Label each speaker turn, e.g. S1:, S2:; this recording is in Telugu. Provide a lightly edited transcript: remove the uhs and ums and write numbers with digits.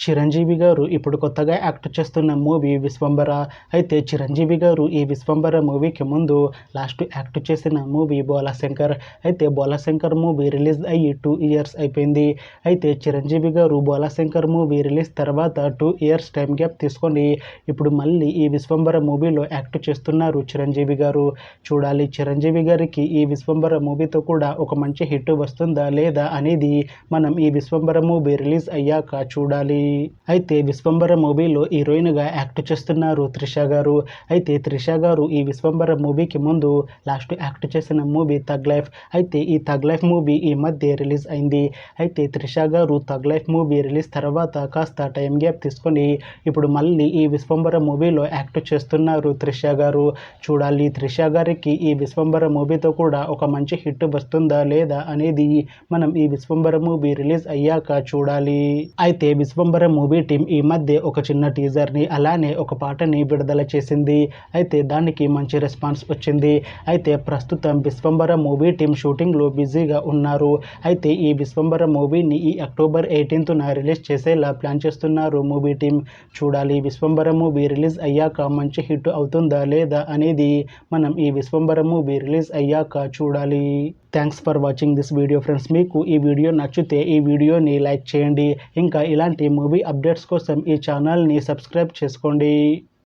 S1: చిరంజీవి గారు ఇప్పుడు కొత్తగా యాక్ట్ చేస్తున్న మూవీ విశ్వంబర. అయితే చిరంజీవి గారు ఈ విశ్వంబర మూవీకి ముందు లాస్ట్ యాక్ట్ చేసిన మూవీ బోలాశంకర్. అయితే బోలాశంకర్ మూవీ రిలీజ్ అయ్యి 2 ఇయర్స్ అయిపోయింది. అయితే చిరంజీవి గారు బోలాశంకర్ మూవీ రిలీజ్ తర్వాత 2 ఇయర్స్ టైం గ్యాప్ తీసుకొని ఇప్పుడు మళ్ళీ ఈ విశ్వంబర మూవీలో యాక్ట్ చేస్తున్నారు చిరంజీవి గారు. చూడాలి చిరంజీవి గారికి ఈ విశ్వంబర మూవీతో కూడా ఒక మంచి హిట్ వస్తుందా లేదా అనేది మనం ఈ విశ్వంబర మూవీ రిలీజ్ అయ్యాక చూడాలి. అయితే విశ్వంబర మూవీలో హీరోయిన్గా యాక్ట్ చేస్తున్నారు త్రిష గారు. అయితే త్రిష గారు ఈ విశ్వంబర మూవీకి ముందు లాస్ట్ యాక్ట్ చేసిన మూవీ థగ్ లైఫ్. అయితే ఈ థగ్ లైఫ్ మూవీ ఈ మధ్య రిలీజ్ అయింది. అయితే త్రిష గారు థగ్ లైఫ్ మూవీ రిలీజ్ తర్వాత కాస్త టైం గ్యాప్ తీసుకొని ఇప్పుడు మళ్ళీ ఈ విశ్వంబర మూవీలో యాక్ట్ చేస్తున్నారు త్రిష గారు. చూడాలి త్రిష గారికి ఈ విశ్వంబర మూవీతో కూడా ఒక మంచి హిట్ వస్తుందా లేదా అనేది మనం ఈ విశ్వంబర మూవీ రిలీజ్ అయ్యాక చూడాలి. అయితే విశ్వంబర మూవీ టీం ఈ మధ్య ఒక చిన్న టీజర్ని అలానే ఒక పాటని విడుదల చేసింది. అయితే దానికి మంచి రెస్పాన్స్ వచ్చింది. అయితే ప్రస్తుతం విశ్వంబర మూవీ టీం షూటింగ్లో బిజీగా ఉన్నారు. అయితే ఈ విశ్వంబర మూవీని ఈ అక్టోబర్ 18న రిలీజ్ చేసేలా ప్లాన్ చేస్తున్నారు మూవీ టీం. చూడాలి విశ్వంబర మూవీ రిలీజ్ అయ్యాక మంచి హిట్ అవుతుందా లేదా అనేది మనం ఈ విశ్వంబర మూవీ రిలీజ్ అయ్యాక చూడాలి. Thanks for watching this video friends. మీకు ఈ వీడియో నచ్చితే ఈ వీడియోని లైక్ చేయండి. ఇంకా ఇలాంటి మూవీ అప్డేట్స్ కోసం ఈ ఛానల్ని సబ్స్క్రైబ్ చేసుకోండి.